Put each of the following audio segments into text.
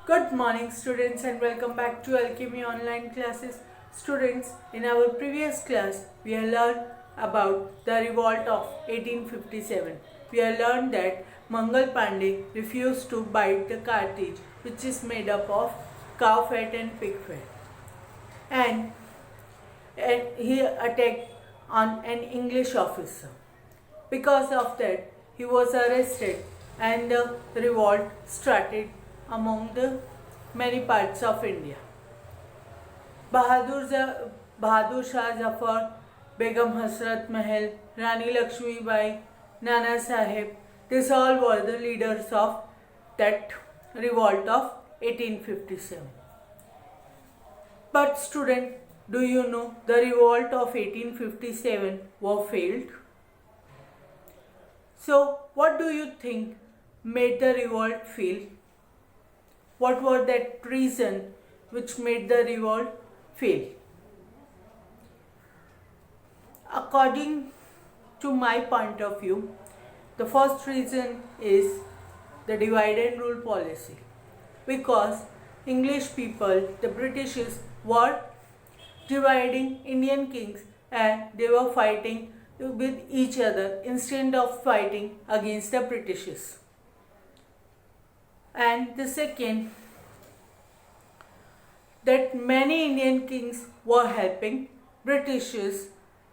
Good morning students and welcome back to Alchemy online classes. Students, in our previous class we have learned about the revolt of 1857. We have learned that Mangal Pandey refused to bite the cartridge which is made up of cow fat and pig fat, and he attacked on an English officer. Because of that he was arrested and the revolt started among the many parts of India. Bahadur Shah Zafar, Begum Hasrat Mahal, Rani Lakshmi Bai, Nana Sahib, these all were the leaders of that revolt of 1857. But student, do you know the revolt of 1857 was failed? So what do you think made the revolt fail? What was that reason which made the revolt fail? According to my point of view, the first reason is the divide and rule policy. Because English people, the Britishers, were dividing Indian kings and they were fighting with each other instead of fighting against the Britishers. And the second, that many Indian kings were helping Britishers.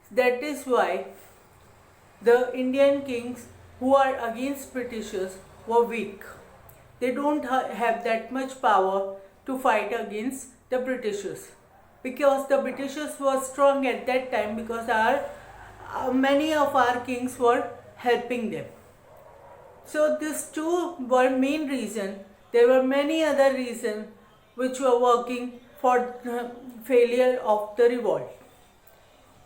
That is why the Indian kings who are against Britishers were weak. They don't have that much power to fight against the Britishers, because the Britishers were strong at that time, because many of our kings were helping them. So these two were main reason. There were many other reasons which were working for the failure of the revolt.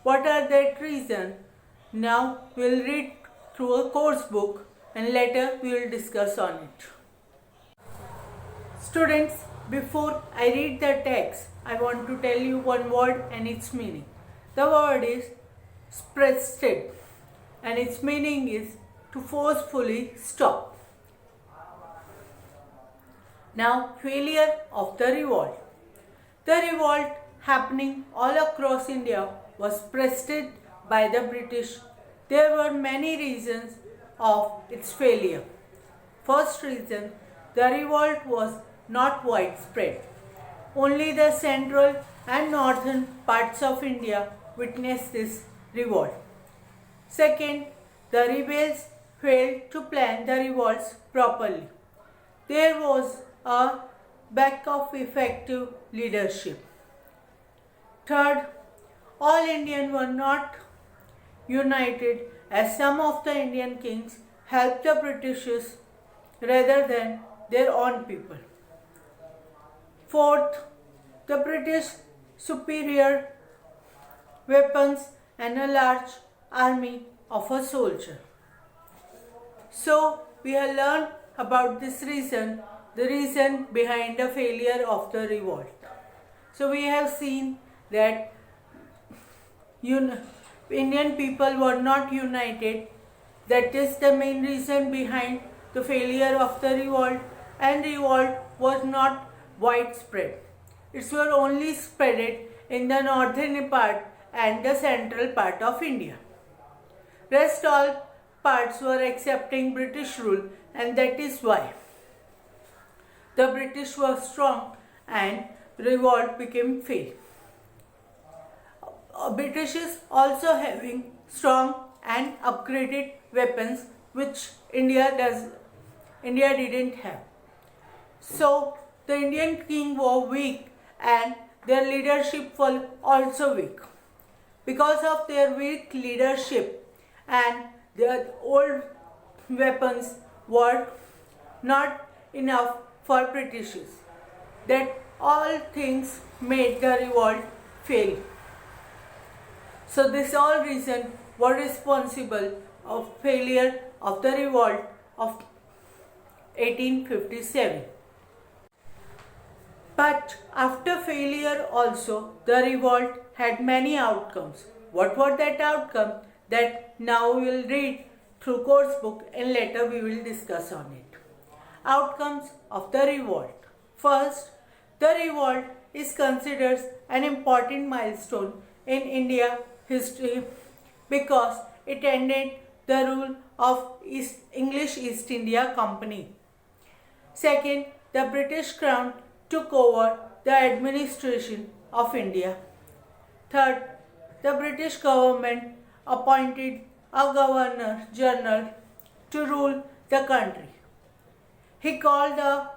What are that reasons? Now we will read through a course book and later we will discuss on it. Students, before I read the text, I want to tell you one word and its meaning. The word is spread, and its meaning is to forcefully stop. Now, failure of the revolt. The revolt happening all across India was preceded by the British. There were many reasons of its failure. First reason, the revolt was not widespread. Only the central and northern parts of India witnessed this revolt. Second, the rebels failed to plan the revolts properly. There was a lack of effective leadership. Third, all Indians were not united, as some of the Indian kings helped the Britishers rather than their own people. Fourth, the British superior weapons and a large army of a soldier. So we have learned about this reason, the reason behind the failure of the revolt. So we have seen that Indian people were not united. That is the main reason behind the failure of the revolt, and revolt was not widespread. It was only spread in the northern part and the central part of India. Rest all parts were accepting British rule, and that is why the British were strong and revolt became failed. Britishers also having strong and upgraded weapons which India didn't have. So the Indian king were weak and their leadership was also weak. Because of their weak leadership and their old weapons were not enough for Britishers, that all things made the revolt fail. So this all reason were responsible of failure of the revolt of 1857. But after failure also, the revolt had many outcomes. What were that outcome? That now we will read through course book and later we will discuss on it. Outcomes of the revolt. First, the revolt is considered an important milestone in India history because it ended the rule of English East India Company. Second, the British Crown took over the administration of India. Third, the British government appointed a Governor General to rule the country. He called the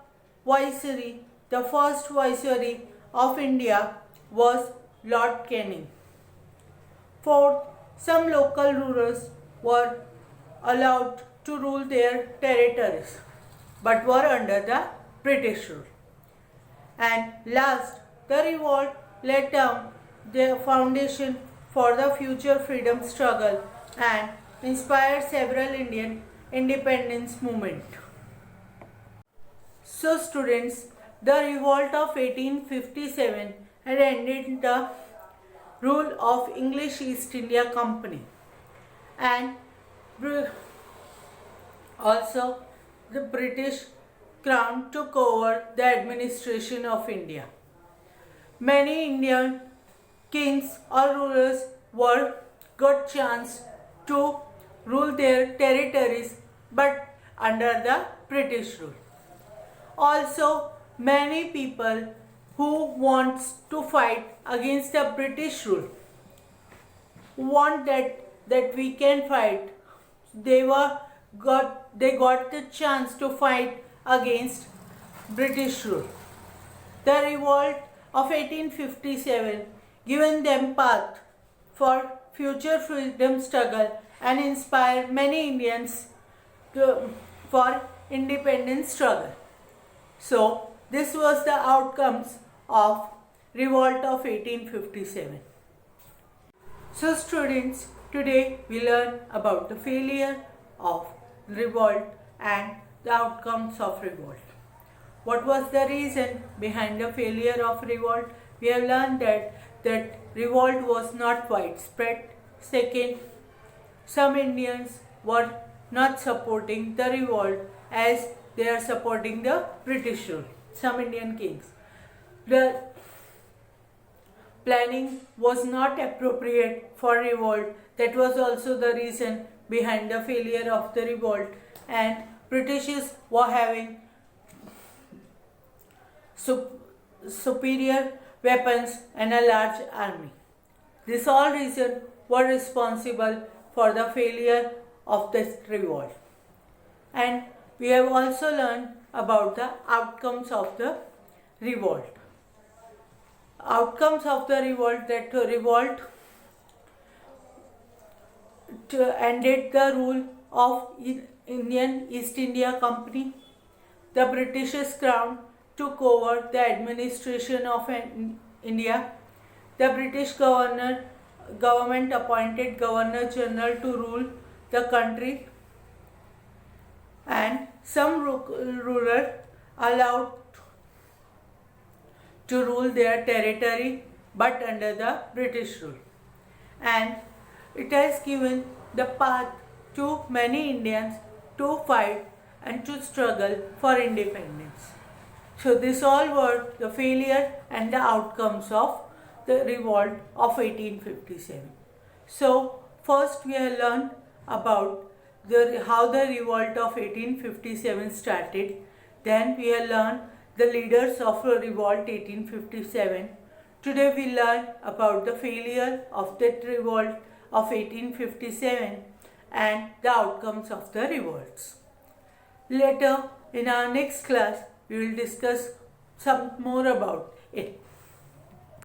Viceroy. The first Viceroy of India was Lord Canning. Fourth, some local rulers were allowed to rule their territories but were under the British rule. And last, the revolt laid down the foundation for the future freedom struggle and inspired several Indian independence movement. So students, the revolt of 1857 had ended the rule of English East India Company, and also the British Crown took over the administration of India. Many Indian kings or rulers were got chance to rule their territories but under the British rule. Also, many people who wants to fight against the British rule want that we can fight. They got the chance to fight against British rule. The revolt of 1857 given them path for future freedom struggle and inspired many Indians for independence struggle. So this was the outcomes of revolt of 1857. So students, today we learn about the failure of revolt and the outcomes of revolt. What was the reason behind the failure of revolt? We have learned that revolt was not widespread. Second, some Indians were not supporting the revolt as they are supporting the British rule. Some Indian kings. The planning was not appropriate for revolt. That was also the reason behind the failure of the revolt, and Britishers were having superior weapons and a large army. These all reasons were responsible for the failure of this revolt. And we have also learned about the outcomes of the revolt. Outcomes of the revolt, that revolt ended the rule of Indian East India Company. The British Crown took over the administration of India. The British government appointed Governor General to rule the country, and some rulers allowed to rule their territory but under the British rule. And it has given the path to many Indians to fight and to struggle for independence. So this all were the failure and the outcomes of the revolt of 1857. So first we have learned about how the revolt of 1857 started. Then we have learned the leaders of revolt 1857. Today we learn about the failure of that revolt of 1857 and the outcomes of the revolts. Later in our next class we will discuss some more about it.